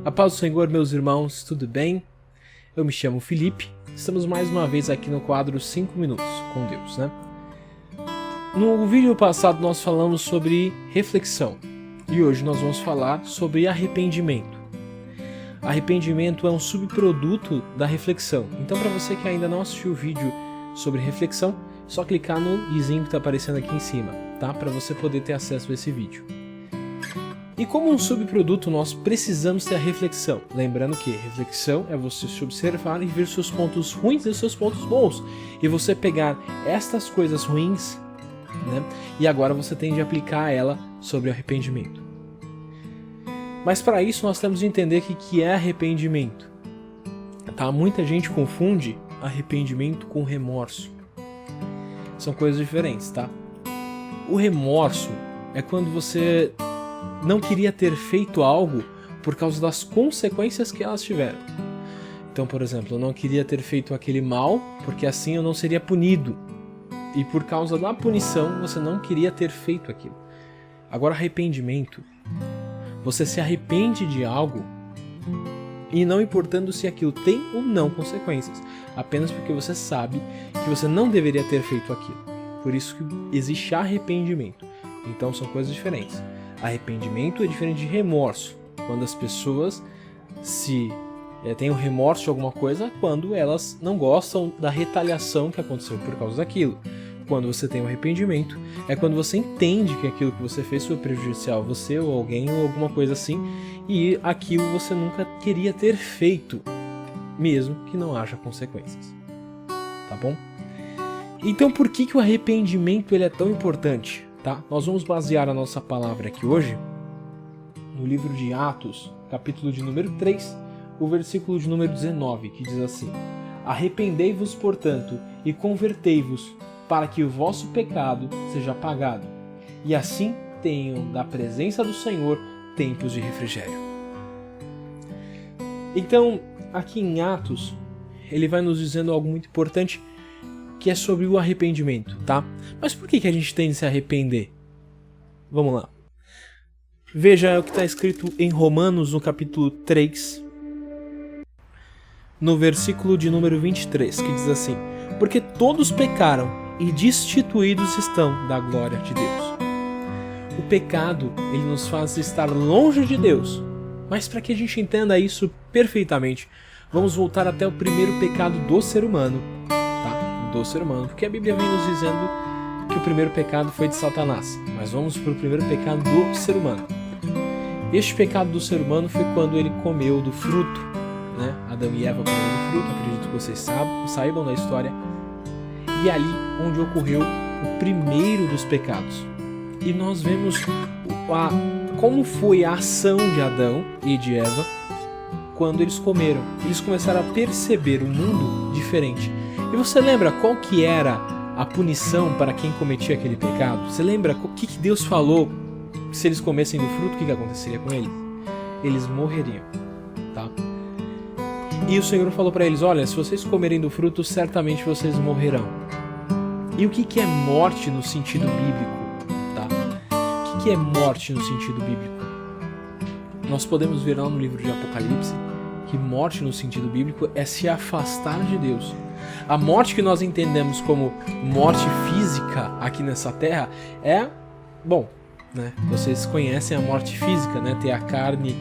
A paz do Senhor, meus irmãos, tudo bem? Eu me chamo Felipe, estamos mais uma vez aqui no quadro 5 minutos com Deus, né? No vídeo passado nós falamos sobre reflexão e hoje nós vamos falar sobre arrependimento. Arrependimento é um subproduto da reflexão, então para você que ainda não assistiu o vídeo sobre reflexão, é só clicar no izinho que está aparecendo aqui em cima, tá? Para você poder ter acesso a esse vídeo. E como um subproduto, nós precisamos ter a reflexão. Lembrando que reflexão é você se observar e ver seus pontos ruins e seus pontos bons. E você pegar estas coisas ruins, né, e agora você tem de aplicar ela sobre o arrependimento. Mas para isso nós temos de entender que é arrependimento. Tá? Muita gente confunde arrependimento com remorso. São coisas diferentes, tá? O remorso é quando você não queria ter feito algo por causa das consequências que elas tiveram. Então, por exemplo, eu não queria ter feito aquele mal porque assim eu não seria punido. E por causa da punição, você não queria ter feito aquilo. Agora, arrependimento. Você se arrepende de algo e não importando se aquilo tem ou não consequências. Apenas porque você sabe que você não deveria ter feito aquilo. Por isso que existe arrependimento. Então, são coisas diferentes. Arrependimento é diferente de remorso. Quando as pessoas têm um remorso de alguma coisa quando elas não gostam da retaliação que aconteceu por causa daquilo. Quando você tem um arrependimento, é quando você entende que aquilo que você fez foi prejudicial a você ou alguém ou alguma coisa assim, e aquilo você nunca queria ter feito, mesmo que não haja consequências. Tá bom? Então por que o arrependimento ele é tão importante? Tá? Nós vamos basear a nossa palavra aqui hoje no livro de Atos, capítulo de número 3, o versículo de número 19, que diz assim: Arrependei-vos, portanto, e convertei-vos, para que o vosso pecado seja apagado, e assim tenham da presença do Senhor tempos de refrigério. Então, aqui em Atos, ele vai nos dizendo algo muito importante, que é sobre o arrependimento, tá? Mas por que a gente tem de se arrepender? Vamos lá. Veja o que está escrito em Romanos, no capítulo 3, no versículo de número 23, que diz assim: Porque todos pecaram e destituídos estão da glória de Deus. O pecado, ele nos faz estar longe de Deus. Mas para que a gente entenda isso perfeitamente, vamos voltar até o primeiro pecado do ser humano, do ser humano, porque a Bíblia vem nos dizendo que o primeiro pecado foi de Satanás, mas vamos para o primeiro pecado do ser humano. Este pecado do ser humano foi quando ele comeu do fruto, né? Adão e Eva comeram do fruto, acredito que vocês saibam da história, e ali onde ocorreu o primeiro dos pecados. E nós vemos como foi a ação de Adão e de Eva quando eles comeram. Eles começaram a perceber um mundo diferente. E você lembra qual que era a punição para quem cometia aquele pecado? Você lembra o que Deus falou? Se eles comessem do fruto, o que aconteceria com eles? Eles morreriam, tá? E o Senhor falou para eles: olha, se vocês comerem do fruto, certamente vocês morrerão. E o que é morte no sentido bíblico? Tá? O que é morte no sentido bíblico? Nós podemos ver lá no livro de Apocalipse que morte no sentido bíblico é se afastar de Deus. A morte que nós entendemos como morte física aqui nessa terra é, né? Vocês conhecem a morte física, né? Ter a carne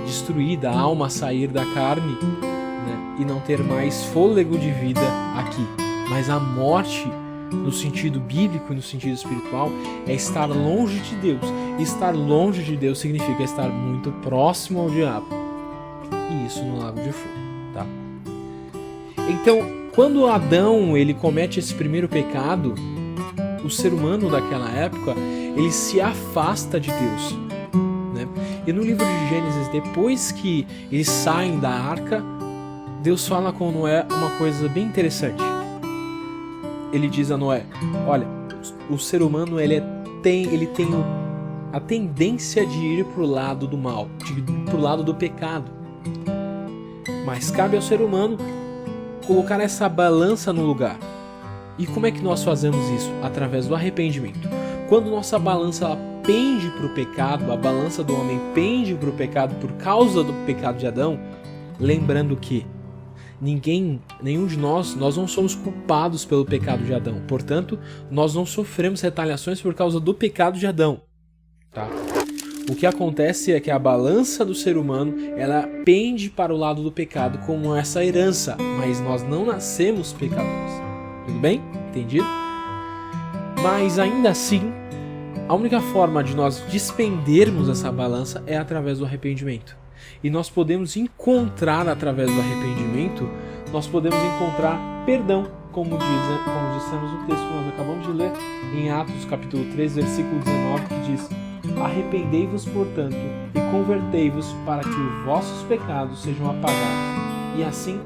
destruída, a alma sair da carne, né? E não ter mais fôlego de vida aqui. Mas a morte, no sentido bíblico e no sentido espiritual, é estar longe de Deus. E estar longe de Deus significa estar muito próximo ao diabo. E isso no lago de fogo, tá? Então, quando Adão ele comete esse primeiro pecado, o ser humano daquela época, ele se afasta de Deus, né? E no livro de Gênesis, depois que eles saem da arca, Deus fala com Noé uma coisa bem interessante. Ele diz a Noé: olha, o ser humano ele tem a tendência de ir para o lado do mal, para o lado do pecado. Mas cabe ao ser humano colocar essa balança no lugar. E como é que nós fazemos isso? Através do arrependimento. Quando nossa balança pende para o pecado, a balança do homem pende para o pecado por causa do pecado de Adão, lembrando que nenhum de nós não somos culpados pelo pecado de Adão. Portanto, nós não sofremos retaliações por causa do pecado de Adão. Tá? O que acontece é que a balança do ser humano, ela pende para o lado do pecado como essa herança, mas nós não nascemos pecadores. Tudo bem? Entendido? Mas ainda assim, a única forma de nós despendermos essa balança é através do arrependimento. E nós podemos encontrar, através do arrependimento, nós podemos encontrar perdão, como dissemos no texto que nós acabamos de ler, em Atos capítulo 3, versículo 19, que diz: arrependei-vos, portanto, e convertei-vos para que os vossos pecados sejam apagados, e assim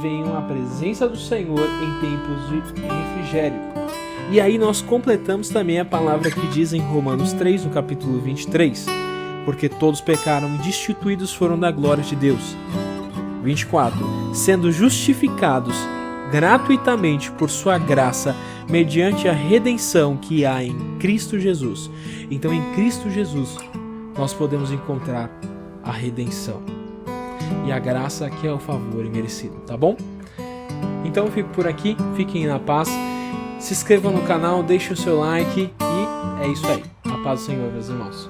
venham à presença do Senhor em tempos de refrigério. E aí nós completamos também a palavra que diz em Romanos 3, no capítulo 23, porque todos pecaram e destituídos foram da glória de Deus. 24. Sendo justificados gratuitamente por sua graça, mediante a redenção que há em Cristo Jesus. Então, em Cristo Jesus, nós podemos encontrar a redenção. E a graça que é o favor imerecido, tá bom? Então eu fico por aqui, fiquem na paz. Se inscrevam no canal, deixem o seu like e é isso aí. A paz do Senhor, meus irmãos.